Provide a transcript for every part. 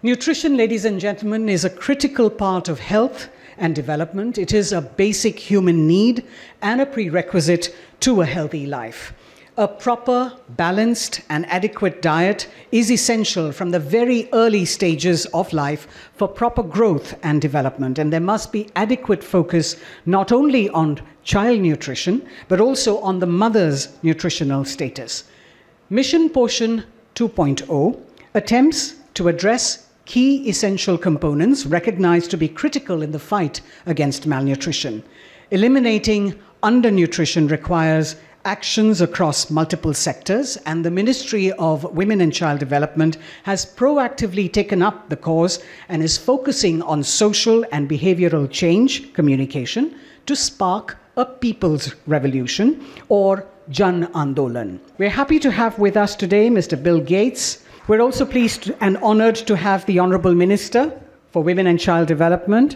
Nutrition, ladies and gentlemen, is a critical part of health and development. It is a basic human need and a prerequisite to a healthy life. A proper, balanced, and adequate diet is essential from the very early stages of life for proper growth and development. And there must be adequate focus not only on child nutrition, but also on the mother's nutritional status. Mission Poshan 2.0 attempts to address key essential components recognized to be critical in the fight against malnutrition. Eliminating undernutrition requires actions across multiple sectors, and the Ministry of Women and Child Development has proactively taken up the cause and is focusing on social and behavioral change communication to spark a people's revolution, or Jan Andolan. We're happy to have with us today Mr. Bill Gates. We're also pleased and honored to have the Honorable Minister for Women and Child Development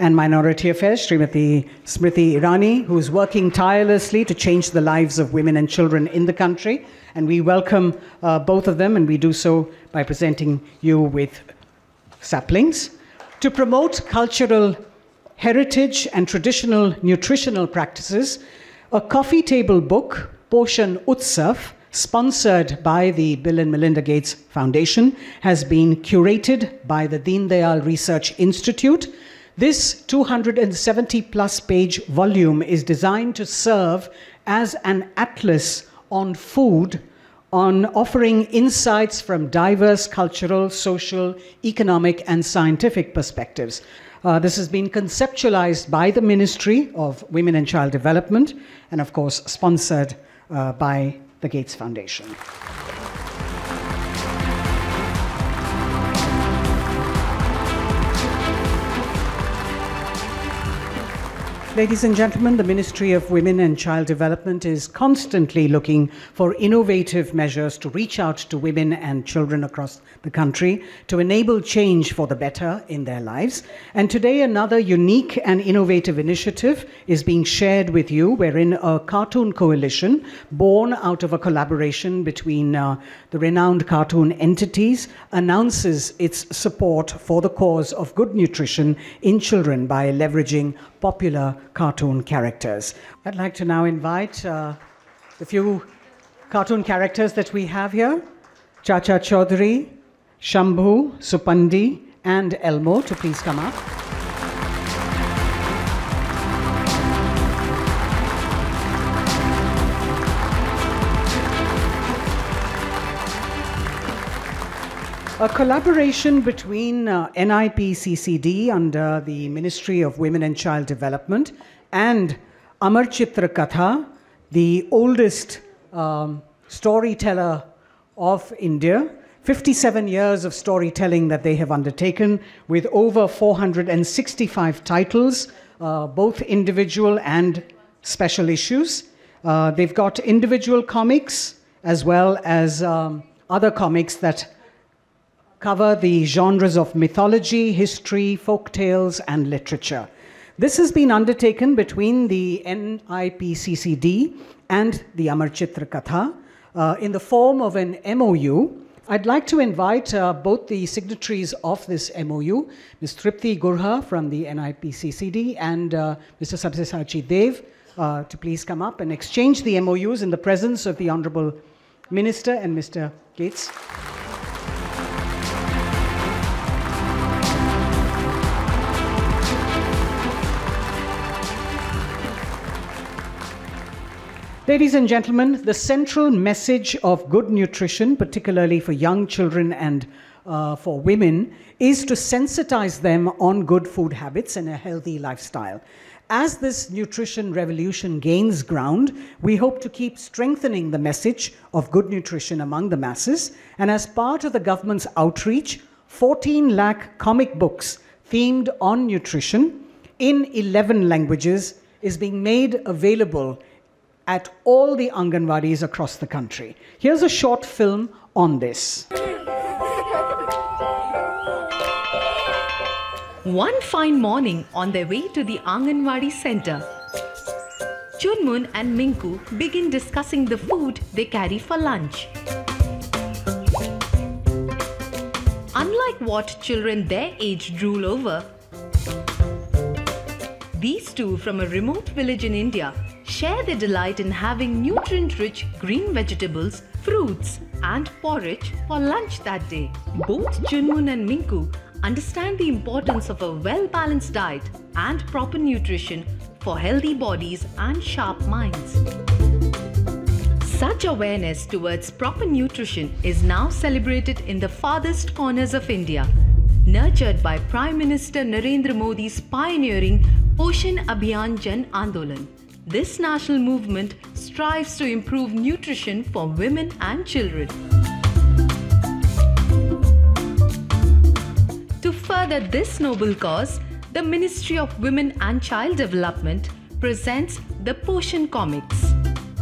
and Minority Affairs, Srimati Smriti Irani, who is working tirelessly to change the lives of women and children in the country. And we welcome both of them, and we do so by presenting you with saplings. To promote cultural heritage and traditional nutritional practices, a coffee table book, Poshan Utsav, sponsored by the Bill and Melinda Gates Foundation, has been curated by the Deen Dayal Research Institute. This 270-plus page volume is designed to serve as an atlas on food, on offering insights from diverse cultural, social, economic, and scientific perspectives. This has been conceptualized by the Ministry of Women and Child Development and, of course, sponsored by the Gates Foundation. Ladies and gentlemen, the Ministry of Women and Child Development is constantly looking for innovative measures to reach out to women and children across the country to enable change for the better in their lives. And today, another unique and innovative initiative is being shared with you, wherein a cartoon coalition born out of a collaboration between the renowned cartoon entities announces its support for the cause of good nutrition in children by leveraging popular cartoon characters. I'd like to now invite the few cartoon characters that we have here, Chacha Chaudhary, Shambhu, Supandi, and Elmo to please come up. A collaboration between NIPCCD under the Ministry of Women and Child Development and Amar Chitra Katha, the oldest storyteller of India. 57 years of storytelling that they have undertaken with over 465 titles, both individual and special issues. They've got individual comics as well as other comics that cover the genres of mythology, history, folk tales, and literature. This has been undertaken between the NIPCCD and the Amar Chitra Katha in the form of an MOU. I'd like to invite both the signatories of this MOU, Ms. Tripti Gurha from the NIPCCD and Mr. Sabyasachi Dev, to please come up and exchange the MOUs in the presence of the Honorable Minister and Mr. Gates. Ladies and gentlemen, the central message of good nutrition, particularly for young children and for women, is to sensitize them on good food habits and a healthy lifestyle. As this nutrition revolution gains ground, we hope to keep strengthening the message of good nutrition among the masses. And as part of the government's outreach, 14 lakh comic books themed on nutrition in 11 languages is being made available at all the Anganwadis across the country. Here's a short film on this. One fine morning on their way to the Anganwadi center, Churmun and Minku begin discussing the food they carry for lunch. unlike what children their age drool over, these two from a remote village in India share their delight in having nutrient-rich green vegetables, fruits and porridge for lunch that day. Both Chunmun and Minku understand the importance of a well-balanced diet and proper nutrition for healthy bodies and sharp minds. Such awareness towards proper nutrition is now celebrated in the farthest corners of India, nurtured by Prime Minister Narendra Modi's pioneering Poshan Abhiyan Jan Andolan. This national movement strives to improve nutrition for women and children. To further this noble cause, the Ministry of Women and Child Development presents the Poshan Comics.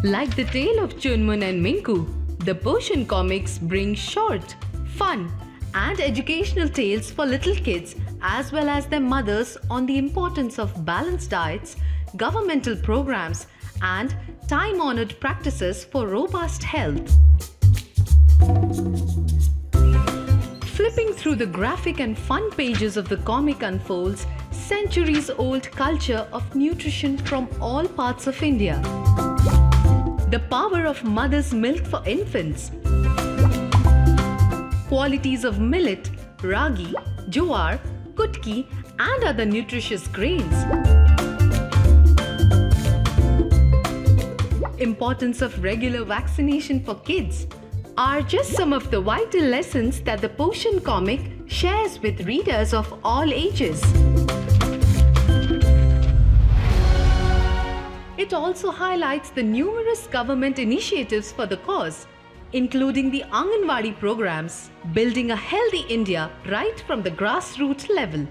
Like the tale of Chunmun and Minku, the Poshan Comics bring short, fun and educational tales for little kids as well as their mothers on the importance of balanced diets, governmental programs and time-honored practices for robust health. Flipping through the graphic and fun pages of the comic unfolds centuries-old culture of nutrition from all parts of India. The power of mother's milk for infants, qualities of millet, ragi, jowar, kutki and other nutritious grains, importance of regular vaccination for kids are just some of the vital lessons that the Poshan comic shares with readers of all ages. It also highlights the numerous government initiatives for the cause, including the Anganwadi programs, building a healthy India right from the grassroots level.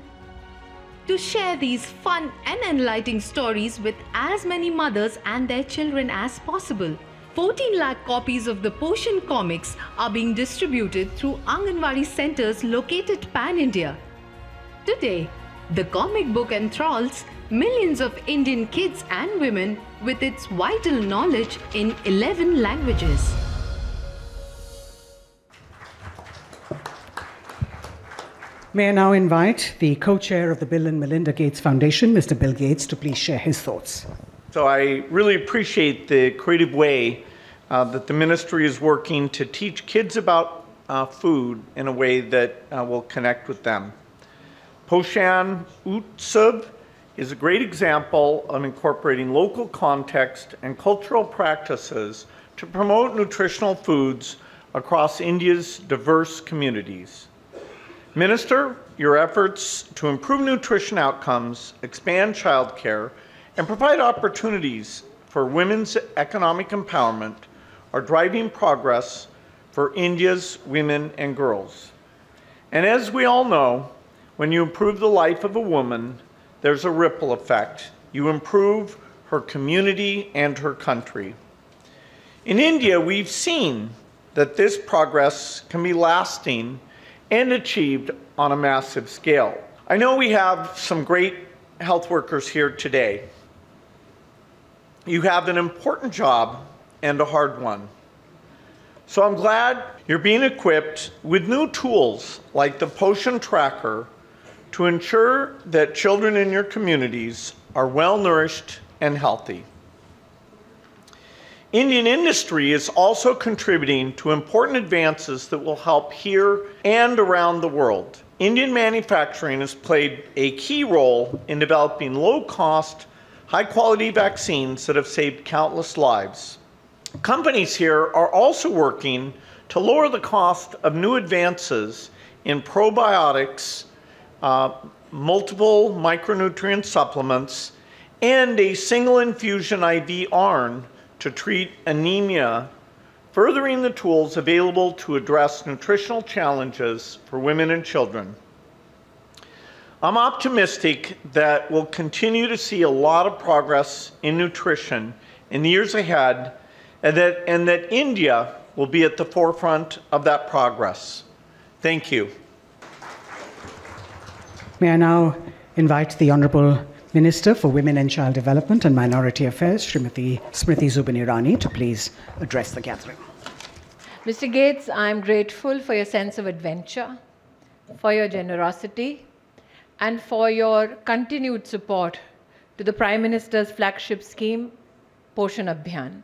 To share these fun and enlightening stories with as many mothers and their children as possible, 14 lakh copies of the Poshan comics are being distributed through Anganwadi centers located pan-India. Today, the comic book enthralls millions of Indian kids and women with its vital knowledge in 11 languages. May I now invite the co-chair of the Bill and Melinda Gates Foundation, Mr. Bill Gates, to please share his thoughts. So I really appreciate the creative way that the ministry is working to teach kids about food in a way that will connect with them. Poshan Utsav is a great example of incorporating local context and cultural practices to promote nutritional foods across India's diverse communities. Minister, your efforts to improve nutrition outcomes, expand childcare, and provide opportunities for women's economic empowerment are driving progress for India's women and girls. And as we all know, when you improve the life of a woman, there's a ripple effect. You improve her community and her country. In India, we've seen that this progress can be lasting and achieved on a massive scale. I know we have some great health workers here today. You have an important job and a hard one. So I'm glad you're being equipped with new tools like the Poshan Tracker to ensure that children in your communities are well nourished and healthy. Indian industry is also contributing to important advances that will help here and around the world. Indian manufacturing has played a key role in developing low-cost, high-quality vaccines that have saved countless lives. Companies here are also working to lower the cost of new advances in probiotics, multiple micronutrient supplements, and a single infusion IV iron to treat anemia, furthering the tools available to address nutritional challenges for women and children. I'm optimistic that we'll continue to see a lot of progress in nutrition in the years ahead, and that India will be at the forefront of that progress. Thank you. May I now invite the Honourable Minister for Women and Child Development and Minority Affairs, Srimati Smriti Zubin Irani, to please address the gathering. Mr. Gates, I am grateful for your sense of adventure, for your generosity, and for your continued support to the Prime Minister's flagship scheme, Poshan Abhiyan.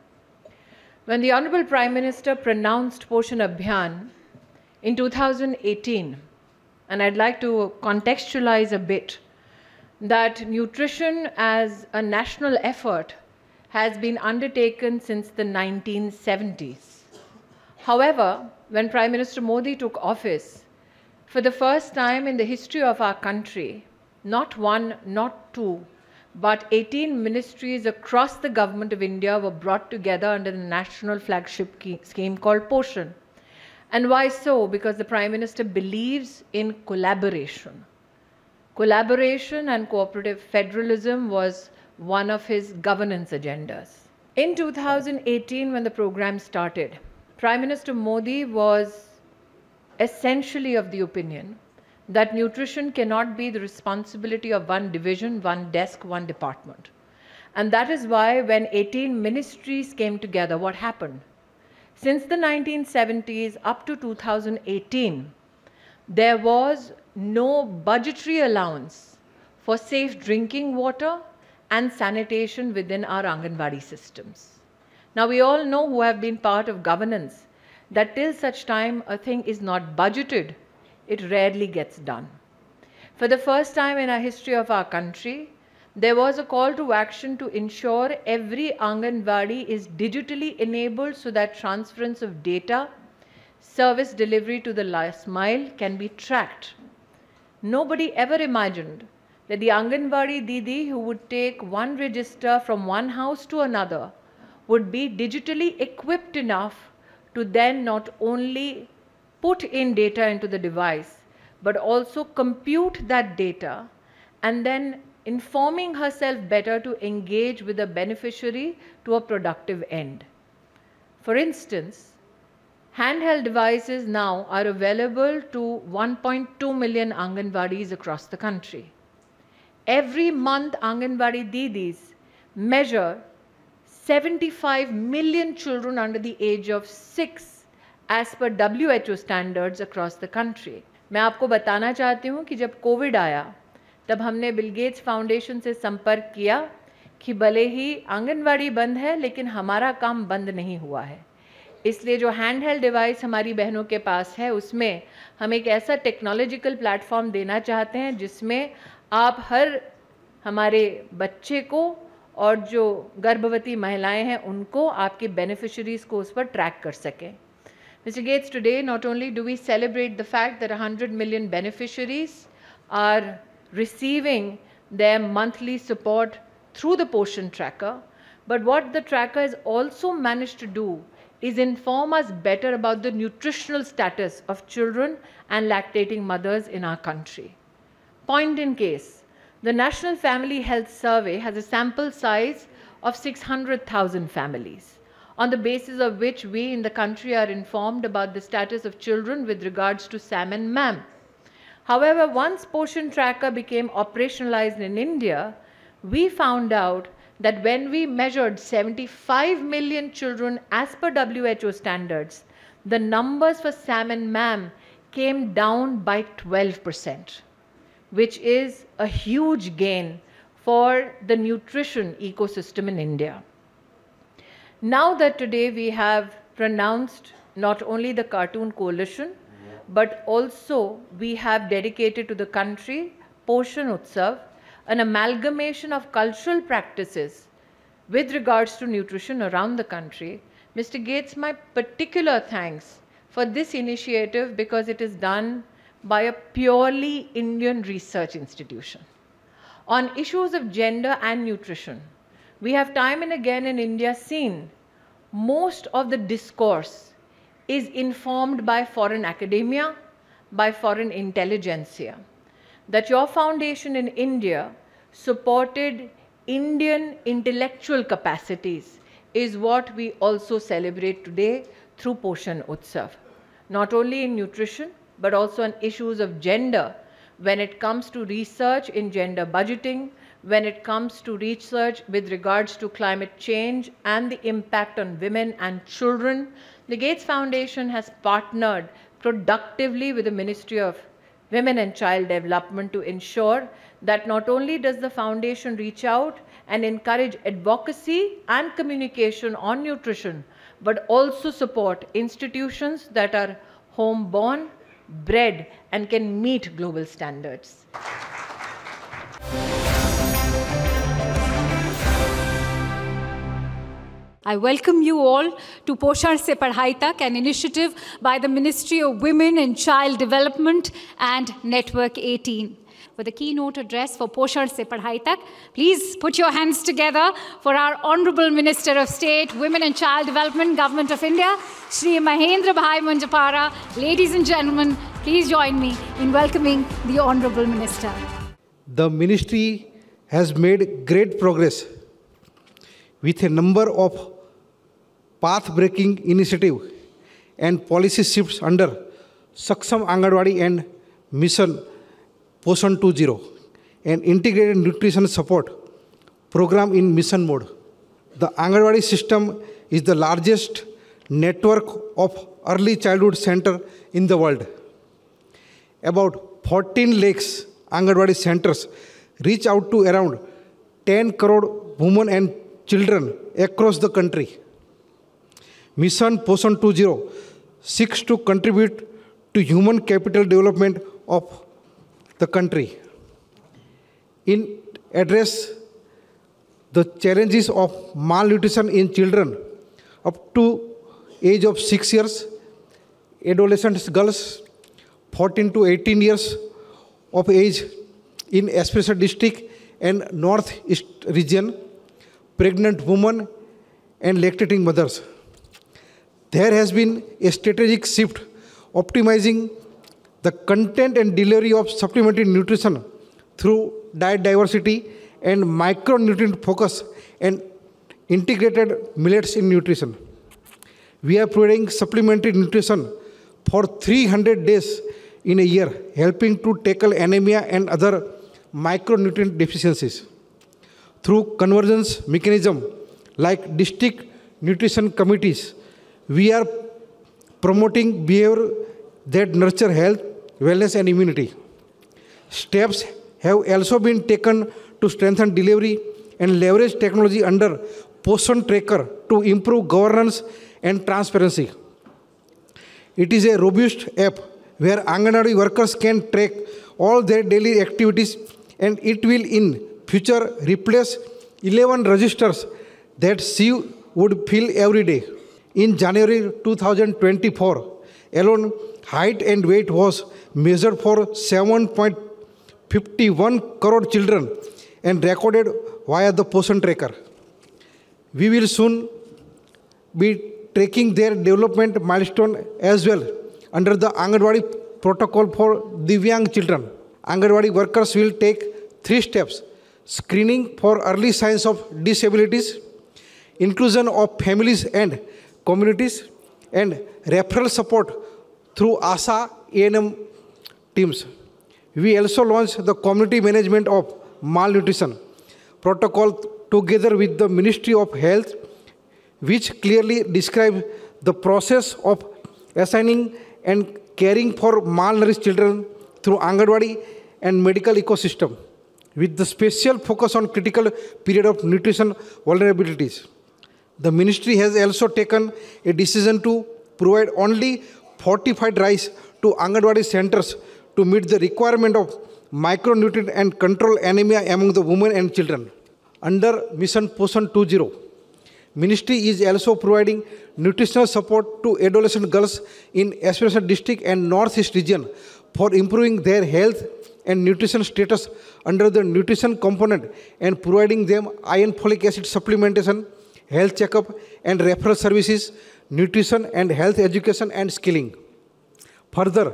When the Honorable Prime Minister pronounced Poshan Abhiyan in 2018, and I'd like to contextualize a bit, that nutrition as a national effort has been undertaken since the 1970s. However, when Prime Minister Modi took office, for the first time in the history of our country, not one, not two, but 18 ministries across the government of India were brought together under the national flagship scheme called Poshan. And why so? Because the Prime Minister believes in collaboration. Collaboration and cooperative federalism was one of his governance agendas. In 2018, when the program started, Prime Minister Modi was essentially of the opinion that nutrition cannot be the responsibility of one division, one desk, one department. And that is why when 18 ministries came together, what happened? Since the 1970s up to 2018, there was no budgetary allowance for safe drinking water and sanitation within our Anganwadi systems. Now, we all know who have been part of governance that till such time a thing is not budgeted, it rarely gets done. For the first time in our history of our country, there was a call to action to ensure every Anganwadi is digitally enabled so that transference of data, service delivery to the last mile can be tracked. Nobody ever imagined that the Anganwadi Didi who would take one register from one house to another would be digitally equipped enough to then not only put in data into the device, but also compute that data and then informing herself better to engage with the beneficiary to a productive end. For instance, handheld devices now are available to 1.2 million Anganwadis across the country. Every month, Anganwadi Didis measure 75 million children under the age of 6 as per WHO standards across the country. मैं आपको बताना चाहती हूँ कि जब Covid आया तब हमने बिल गेट्स फाउंडेशन से संपर्क किया कि भले ही आंगनवाड़ी बंद है लेकिन हमारा काम बंद नहीं हुआ है, इसलिए जो हैंड हेल्ड डिवाइस हमारी बहनों के पास है उसमें हम एक ऐसा टेक्नोलॉजिकल प्लेटफॉर्म देना चाहते हैं जिसमें आप हर हमारे बच्चे को और जो गर्भवती महिलाएं हैं उनको आपके बेनिफिशरीज को उस पर ट्रैक कर सकें. Mr. Gates, today not only do we celebrate the fact that 100 million beneficiaries are receiving their monthly support through the Poshan tracker, but what the tracker has also managed to do is inform us better about the nutritional status of children and lactating mothers in our country. Point in case, the National Family Health Survey has a sample size of 600,000 families, on the basis of which we in the country are informed about the status of children with regards to SAM and MAM. However, once Poshan Tracker became operationalized in India, we found out that when we measured 75 million children as per WHO standards, the numbers for SAM and MAM came down by 12%, which is a huge gain for the nutrition ecosystem in India. Now that today we have pronounced not only the Cartoon Coalition, but also we have dedicated to the country Poshan Utsav, an amalgamation of cultural practices with regards to nutrition around the country. Mr. Gates, my particular thanks for this initiative because it is done by a purely Indian research institution. On issues of gender and nutrition, we have time and again in India seen most of the discourse is informed by foreign academia, by foreign intelligentsia. That your foundation in India supported Indian intellectual capacities is what we also celebrate today through Poshan Utsav. Not only in nutrition, but also on issues of gender, when it comes to research in gender budgeting, when it comes to research with regards to climate change and the impact on women and children. The Gates Foundation has partnered productively with the Ministry of women and child development to ensure that not only does the foundation reach out and encourage advocacy and communication on nutrition, but also support institutions that are home-born, bred, and can meet global standards. I welcome you all to Poshan Se Padhai Tak, an initiative by the Ministry of Women and Child Development and Network 18. For the keynote address for Poshan Se Padhai Tak, please put your hands together for our Honorable Minister of State, Women and Child Development, Government of India, Shri Mahendra Bhai Manjapara. Ladies and gentlemen, please join me in welcoming the Honorable Minister. The ministry has made great progress with a number of path-breaking initiatives and policy shifts under Saksham Anganwadi and Mission Poshan 2.0, an integrated nutrition support program in mission mode. The Anganwadi system is the largest network of early childhood center in the world. About 14 lakhs Anganwadi centers reach out to around 10 crore women and children across the country. Mission Poshan 2.0 seeks to contribute to human capital development of the country. In address the challenges of malnutrition in children up to age of 6 years, adolescent girls 14 to 18 years of age in especially district and northeast region, pregnant women and lactating mothers. There has been a strategic shift optimizing the content and delivery of supplementary nutrition through diet diversity and micronutrient focus and integrated millets in nutrition. We are providing supplementary nutrition for 300 days in a year, helping to tackle anemia and other micronutrient deficiencies. Through convergence mechanism like district nutrition committees, we are promoting behavior that nurture health, wellness and immunity. Steps have also been taken to strengthen delivery and leverage technology under Poshan Tracker to improve governance and transparency. It is a robust app where Anganwadi workers can track all their daily activities, and it will in future replace 11 registers that she would fill every day. In January 2024 alone, height and weight was measured for 7.51 crore children and recorded via the Poshan Tracker. We will soon be tracking their development milestone as well under the Anganwadi protocol for Divyang children. Anganwadi workers will take 3 steps: screening for early signs of disabilities, inclusion of families and communities, and referral support through ASA A&M teams. We also launched the community management of malnutrition protocol together with the Ministry of Health, which clearly describes the process of assigning and caring for malnourished children through Anganwadi and medical ecosystem, with the special focus on critical period of nutrition vulnerabilities. The ministry has also taken a decision to provide only fortified rice to Anganwadi centers to meet the requirement of micronutrient and control anemia among the women and children. Under Mission Poshan 2.0, Ministry is also providing nutritional support to adolescent girls in especially district and northeast region for improving their health and nutrition status under the nutrition component and providing them iron folic acid supplementation, health checkup and referral services, nutrition and health education and skilling. Further,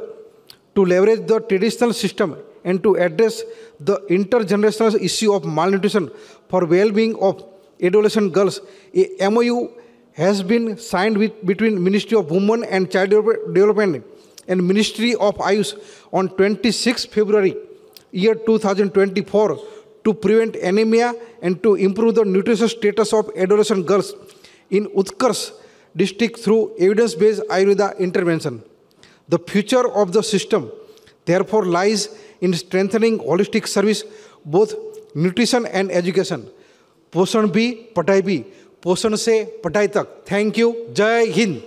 to leverage the traditional system and to address the intergenerational issue of malnutrition for well-being of adolescent girls, a MOU has been signed between Ministry of Women and Child Development and Ministry of Ayush on 26 February year 2024 to prevent anemia and to improve the nutrition status of adolescent girls in Utkarsh district through evidence-based Ayurveda intervention. The future of the system therefore lies in strengthening holistic service, both nutrition and education. Poshan B, Padhai B. Poshan se Padhai tak. Thank you. Jai Hind.